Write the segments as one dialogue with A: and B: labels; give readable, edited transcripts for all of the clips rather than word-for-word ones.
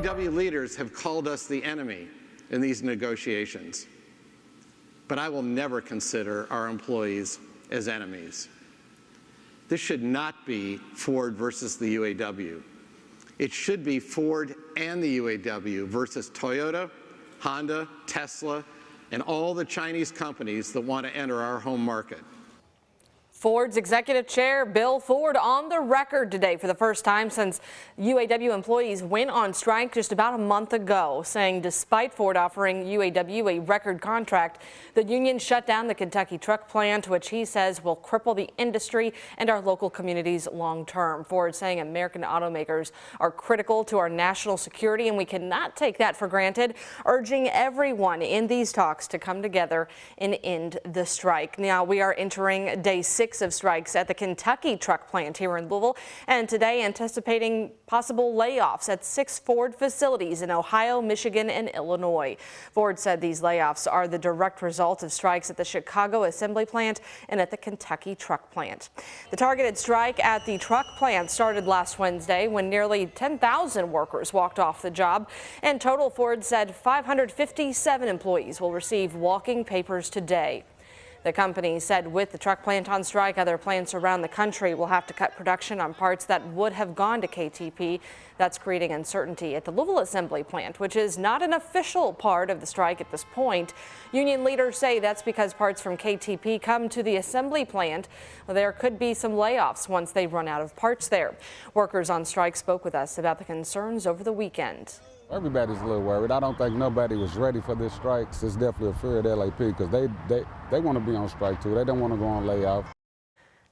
A: UAW leaders have called us the enemy in these negotiations, but I will never consider our employees as enemies. This should not be Ford versus the UAW. It should be Ford and the UAW versus Toyota, Honda, Tesla, and all the Chinese companies that want to enter our home market.
B: Ford's executive chair, Bill Ford, on the record today for the first time since UAW employees went on strike just about a month ago, saying despite Ford offering UAW a record contract, the union shut down the Kentucky truck plant, which he says will cripple the industry and our local communities long term. Ford saying American automakers are critical to our national security and we cannot take that for granted, urging everyone in these talks to come together and end the strike. Now we are entering day 6 of strikes at the Kentucky truck plant here in Louisville, and today anticipating possible layoffs at 6 Ford facilities in Ohio, Michigan, and Illinois. Ford said these layoffs are the direct result of strikes at the Chicago assembly plant and at the Kentucky truck plant. The targeted strike at the truck plant started last Wednesday when nearly 10,000 workers walked off the job. In total, Ford said 557 employees will receive walking papers today. The company said with the truck plant on strike, other plants around the country will have to cut production on parts that would have gone to KTP. That's creating uncertainty at the Louisville assembly plant, which is not an official part of the strike at this point. Union leaders say that's because parts from KTP come to the assembly plant. Well, there could be some layoffs once they run out of parts there. Workers on strike spoke with us about the concerns over the weekend.
C: Everybody's a little worried. I don't think nobody was ready for this strike. It's definitely a fear at LAP because they want to be on strike too. They don't want to go on layoff.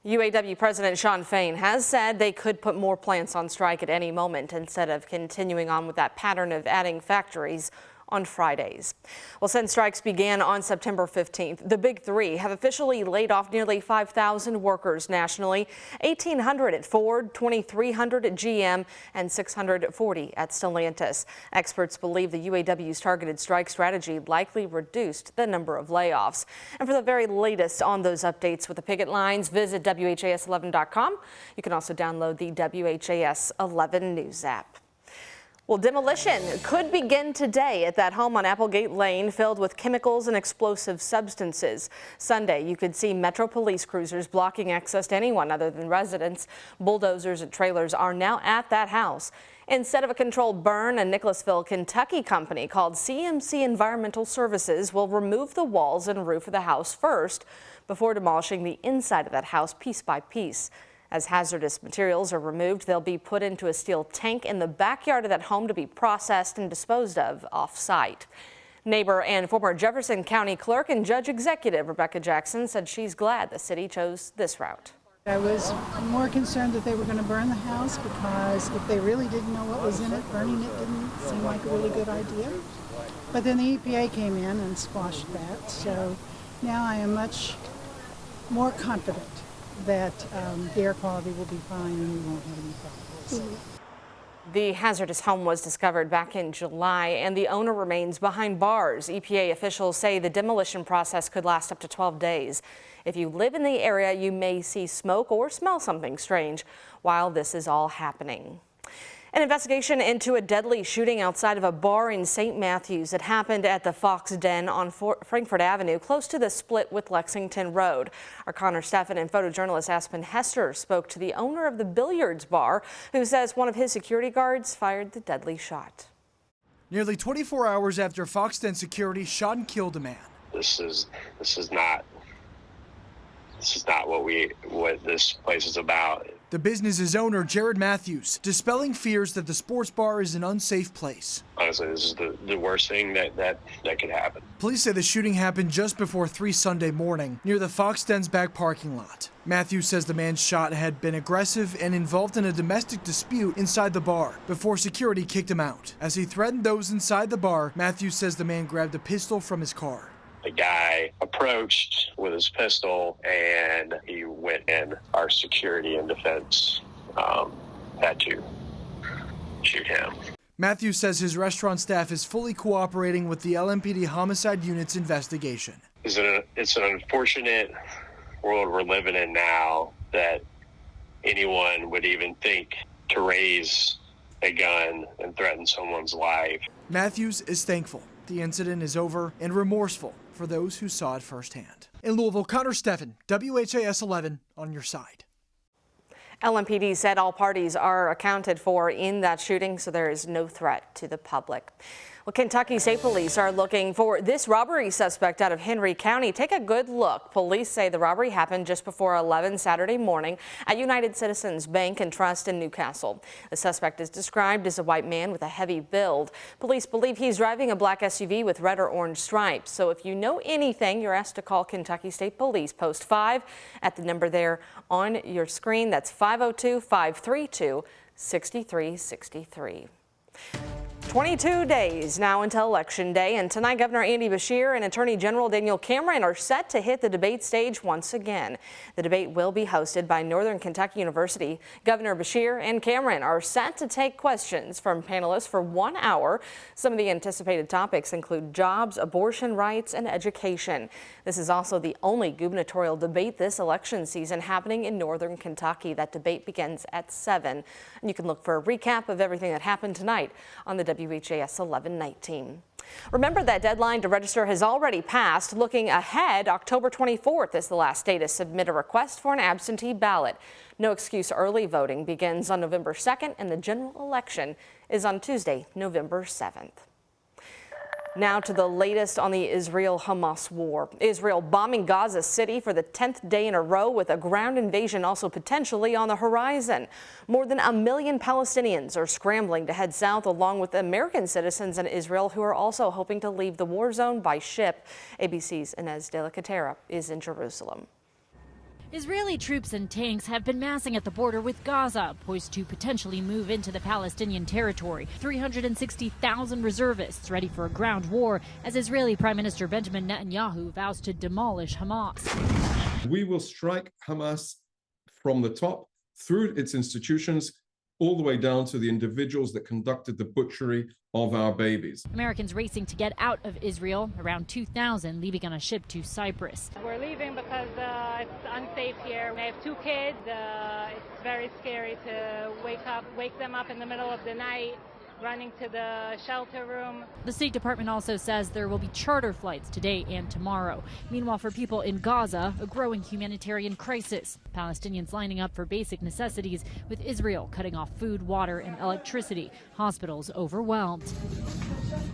B: UAW President Shawn Fain has said they could put more plants on strike at any moment instead of continuing on with that pattern of adding factories on Fridays. Well, since strikes began on September 15th, the Big Three have officially laid off nearly 5,000 workers nationally, 1,800 at Ford, 2,300 at GM, and 640 at Stellantis. Experts believe the UAW's targeted strike strategy likely reduced the number of layoffs. And for the very latest on those updates with the picket lines, visit WHAS11.com. You can also download the WHAS 11 News app. Well, demolition could begin today at that home on Applegate Lane filled with chemicals and explosive substances. Sunday, you could see Metro Police cruisers blocking access to anyone other than residents. Bulldozers and trailers are now at that house. Instead of a controlled burn, a Nicholasville, Kentucky company called CMC Environmental Services will remove the walls and roof of the house first before demolishing the inside of that house piece by piece. As hazardous materials are removed, they'll be put into a steel tank in the backyard of that home to be processed and disposed of off-site. Neighbor and former Jefferson County Clerk and Judge Executive Rebecca Jackson said she's glad the city chose this route.
D: I was more concerned that they were going to burn the house because if they really didn't know what was in it, burning it didn't seem like a really good idea. But then the EPA came in and squashed that, so now I am much more confident that the air quality will be fine and we won't have any problems.
B: The hazardous home was discovered back in July and the owner remains behind bars. EPA officials say the demolition process could last up to 12 days. If you live in the area, you may see smoke or smell something strange while this is all happening. An investigation into a deadly shooting outside of a bar in St. Matthews. It happened at the Fox Den on Frankfort Avenue, close to the split with Lexington Road. Our Connor Steffen and photojournalist Aspen Hester spoke to the owner of the Billiards bar, who says one of his security guards fired the deadly shot.
E: Nearly 24 hours after Fox Den security shot and killed a man.
F: This is not what this place is about.
E: The business's owner, Jared Matthews, dispelling fears that the sports bar is an unsafe place.
F: Honestly, this is the worst thing that could happen.
E: Police say the shooting happened just before 3 Sunday morning near the Fox Den's back parking lot. Matthews says the man shot had been aggressive and involved in a domestic dispute inside the bar before security kicked him out. As he threatened those inside the bar, Matthews says the man grabbed a pistol from his car.
F: The guy approached with his pistol and he went in. Our security and defense had to shoot him.
E: Matthews says his restaurant staff is fully cooperating with the LMPD homicide unit's investigation.
F: It's an unfortunate world we're living in now that anyone would even think to raise a gun and threaten someone's life.
E: Matthews is thankful the incident is over and remorseful for those who saw it firsthand. In Louisville, Connor Steffen, WHAS11 on your side.
B: LMPD said all parties are accounted for in that shooting, so there is no threat to the public. Well, Kentucky State Police are looking for this robbery suspect out of Henry County. Take a good look. Police say the robbery happened just before 11 Saturday morning at United Citizens Bank and Trust in Newcastle. The suspect is described as a white man with a heavy build. Police believe he's driving a black SUV with red or orange stripes. So if you know anything, you're asked to call Kentucky State Police. Post 5 at the number there on your screen. That's 502-532-6363. 22 days now until Election Day, and tonight Governor Andy Beshear and Attorney General Daniel Cameron are set to hit the debate stage once again. The debate will be hosted by Northern Kentucky University. Governor Beshear and Cameron are set to take questions from panelists for 1 hour. Some of the anticipated topics include jobs, abortion rights, and education. This is also the only gubernatorial debate this election season happening in Northern Kentucky. That debate begins at 7. And you can look for a recap of everything that happened tonight on the WHAS 11 night team. Remember, that deadline to register has already passed. Looking ahead, October 24th is the last day to submit a request for an absentee ballot. No excuse early voting begins on November 2nd, and the general election is on Tuesday, November 7th. Now to the latest on the Israel-Hamas war. Israel bombing Gaza City for the 10th day in a row, with a ground invasion also potentially on the horizon. More than 1 million Palestinians are scrambling to head south, along with American citizens in Israel who are also hoping to leave the war zone by ship. ABC's Inez de la Catera is in Jerusalem.
G: Israeli troops and tanks have been massing at the border with Gaza, poised to potentially move into the Palestinian territory. 360,000 reservists ready for a ground war as Israeli Prime Minister Benjamin Netanyahu vows to demolish Hamas.
H: We will strike Hamas from the top, through its institutions, all the way down to the individuals that conducted the butchery of our babies.
G: Americans racing to get out of Israel, around 2,000 leaving on a ship to Cyprus.
I: We're leaving because it's unsafe here. I have 2 kids. It's very scary to wake them up in the middle of the night, running to the shelter room.
G: The State Department also says there will be charter flights today and tomorrow. Meanwhile, for people in Gaza, a growing humanitarian crisis. Palestinians lining up for basic necessities, with Israel cutting off food, water, and electricity. Hospitals overwhelmed.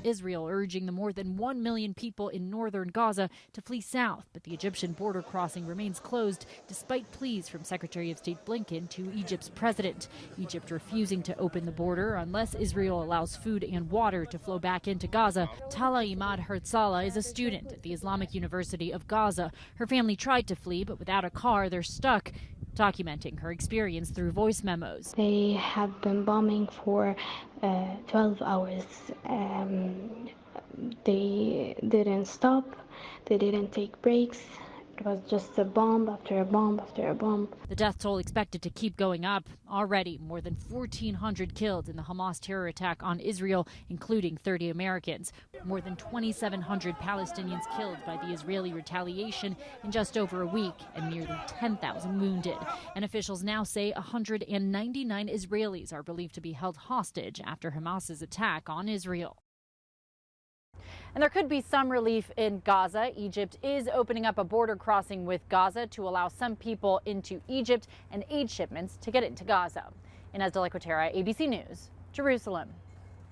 G: Israel urging the more than 1 million people in northern Gaza to flee south, but the Egyptian border crossing remains closed despite pleas from Secretary of State Blinken to Egypt's president. Egypt refusing to open the border unless Israel allows food and water to flow back into Gaza. Tala Imad Herzala is a student at the Islamic University of Gaza. Her family tried to flee, but without a car, they're stuck. Documenting her experience through voice memos.
J: They have been bombing for 12 hours. They didn't stop. They didn't take breaks. It was just a bomb after a bomb after a bomb.
G: The death toll expected to keep going up. Already, more than 1,400 killed in the Hamas terror attack on Israel, including 30 Americans. More than 2,700 Palestinians killed by the Israeli retaliation in just over a week, and nearly 10,000 wounded. And officials now say 199 Israelis are believed to be held hostage after Hamas's attack on Israel.
K: And there could be some relief in Gaza. Egypt is opening up a border crossing with Gaza to allow some people into Egypt and aid shipments to get into Gaza. Inez de la Catera, ABC News, Jerusalem.